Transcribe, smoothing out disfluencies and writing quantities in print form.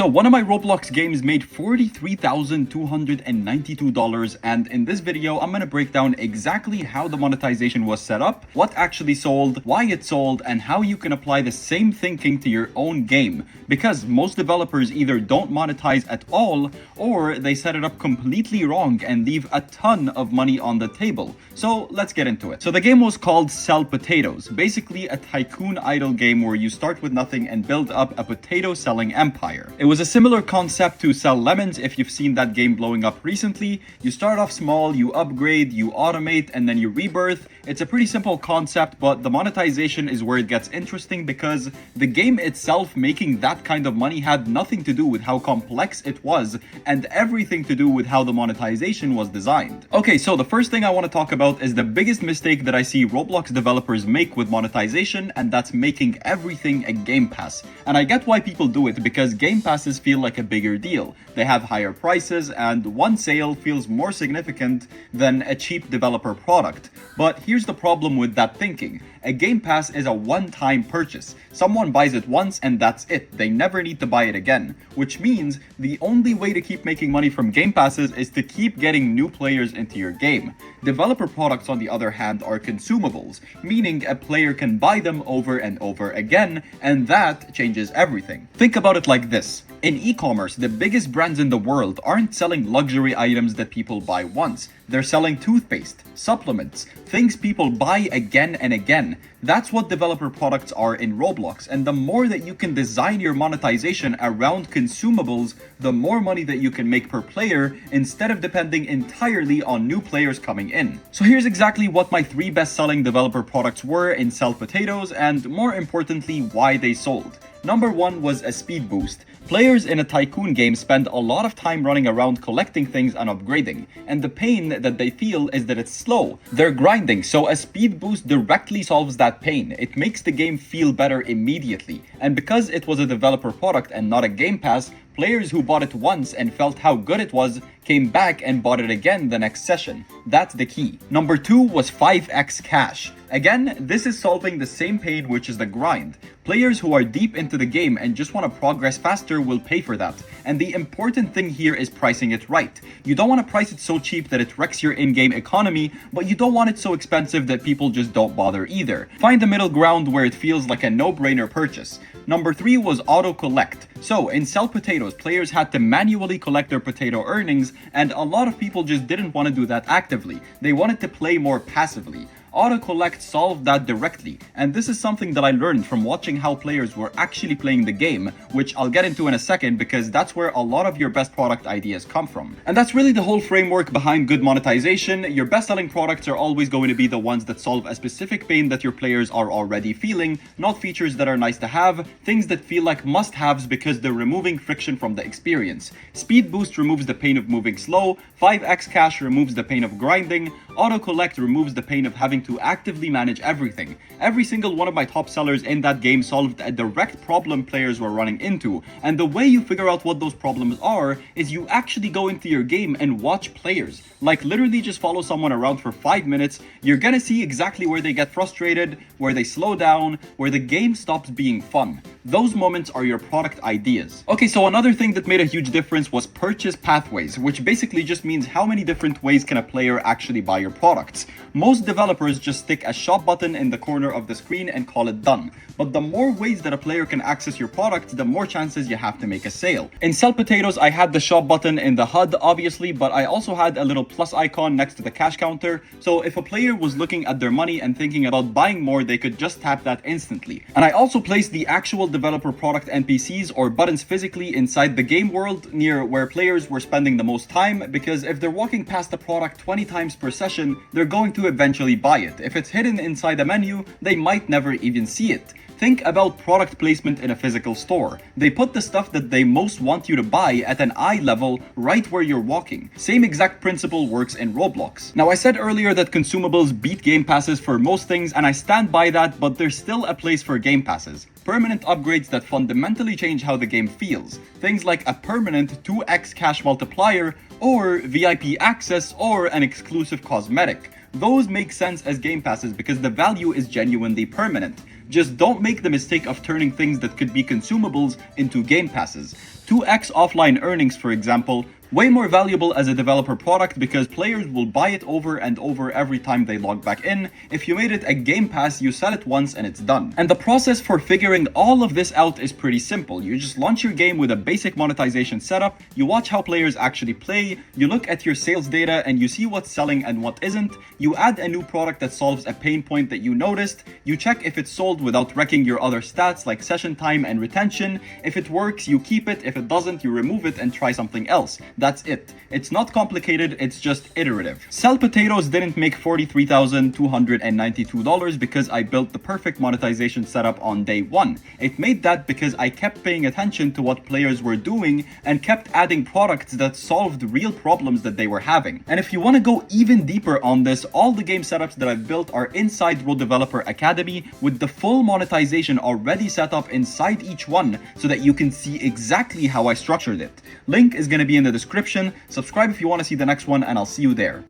So one of my Roblox games made $43,292, and in this video I'm gonna break down exactly how the monetization was set up, what actually sold, why it sold, and how you can apply the same thinking to your own game. Because most developers either don't monetize at all, or they set it up completely wrong and leave a ton of money on the table. So let's get into it. So the game was called Sell Potatoes, basically a tycoon idle game where you start with nothing and build up a potato selling empire. It was a similar concept to Sell Lemons if you've seen that game blowing up recently. You start off small, you upgrade, you automate, and then you rebirth. It's a pretty simple concept, but the monetization is where it gets interesting because the game itself making that kind of money had nothing to do with how complex it was and everything to do with how the monetization was designed. Okay, so the first thing I want to talk about is the biggest mistake that I see Roblox developers make with monetization, and that's making everything a game pass. And I get why people do it, because game passes feel like a bigger deal. They have higher prices, and one sale feels more significant than a cheap developer product. But here's the problem with that thinking. A game pass is a one-time purchase. Someone buys it once and that's it. They never need to buy it again. Which means the only way to keep making money from game passes is to keep getting new players into your game. Developer products, on the other hand, are consumables, meaning a player can buy them over and over again, and that changes everything. Think about it like this. In e-commerce, the biggest brands in the world aren't selling luxury items that people buy once. They're selling toothpaste, supplements, things people buy again and again. That's what developer products are in Roblox, and the more that you can design your monetization around consumables, the more money that you can make per player instead of depending entirely on new players coming in. So here's exactly what my 3 best-selling developer products were in Sell Potatoes, and more importantly, why they sold. Number 1 was a speed boost. Players in a tycoon game spend a lot of time running around collecting things and upgrading, and the pain that they feel is that it's slow. They're grinding, so a speed boost directly solves that pain. It makes the game feel better immediately, and because it was a developer product and not a game pass, players who bought it once and felt how good it was came back and bought it again the next session. That's the key. Number 2 was 5x cash. Again, this is solving the same pain, which is the grind. Players who are deep into the game and just want to progress faster will pay for that. And the important thing here is pricing it right. You don't want to price it so cheap that it wrecks your in-game economy, but you don't want it so expensive that people just don't bother either. Find the middle ground where it feels like a no-brainer purchase. Number 3 was auto collect. So in Sell Potatoes, players had to manually collect their potato earnings, and a lot of people just didn't want to do that actively. They wanted to play more passively. Auto-collect solved that directly, and this is something that I learned from watching how players were actually playing the game, which I'll get into in a second because that's where a lot of your best product ideas come from. And that's really the whole framework behind good monetization. Your best-selling products are always going to be the ones that solve a specific pain that your players are already feeling, not features that are nice to have, things that feel like must-haves because they're removing friction from the experience. Speed Boost removes the pain of moving slow, 5x Cash removes the pain of grinding, Auto-collect removes the pain of having to actively manage everything. Every single one of my top sellers in that game solved a direct problem players were running into, and the way you figure out what those problems are is you actually go into your game and watch players. Like literally just follow someone around for 5 minutes, you're gonna see exactly where they get frustrated, where they slow down, where the game stops being fun. Those moments are your product ideas. Okay, so another thing that made a huge difference was purchase pathways, which basically just means how many different ways can a player actually buy your products. Most developers just stick a shop button in the corner of the screen and call it done. But the more ways that a player can access your product, the more chances you have to make a sale. In Sell Potatoes, I had the shop button in the HUD, obviously, but I also had a little plus icon next to the cash counter. So if a player was looking at their money and thinking about buying more, they could just tap that instantly. And I also placed the actual developer product NPCs or buttons physically inside the game world near where players were spending the most time, because if they're walking past the product 20 times per session, they're going to eventually buy it. If it's hidden inside a menu, they might never even see it. Think about product placement in a physical store. They put the stuff that they most want you to buy at an eye level right where you're walking. Same exact principle works in Roblox. Now, I said earlier that consumables beat game passes for most things, and I stand by that, but there's still a place for game passes. Permanent upgrades that fundamentally change how the game feels. Things like a permanent 2x cash multiplier, or VIP access, or an exclusive cosmetic. Those make sense as game passes because the value is genuinely permanent. Just don't make the mistake of turning things that could be consumables into game passes. 2x offline earnings, for example, way more valuable as a developer product because players will buy it over and over every time they log back in. If you made it a Game Pass, you sell it once and it's done. And the process for figuring all of this out is pretty simple. You just launch your game with a basic monetization setup, you watch how players actually play, you look at your sales data and you see what's selling and what isn't, you add a new product that solves a pain point that you noticed, you check if it's sold without wrecking your other stats like session time and retention. If it works, you keep it. If it doesn't, you remove it and try something else. That's it. It's not complicated, it's just iterative. Sell Potatoes didn't make $43,292 because I built the perfect monetization setup on day one. It made that because I kept paying attention to what players were doing and kept adding products that solved real problems that they were having. And if you want to go even deeper on this, all the game setups that I've built are inside Role Developer Academy with the full monetization already set up inside each one so that you can see exactly how I structured it. Link is going to be in the description. Subscribe if you want to see the next one, and I'll see you there.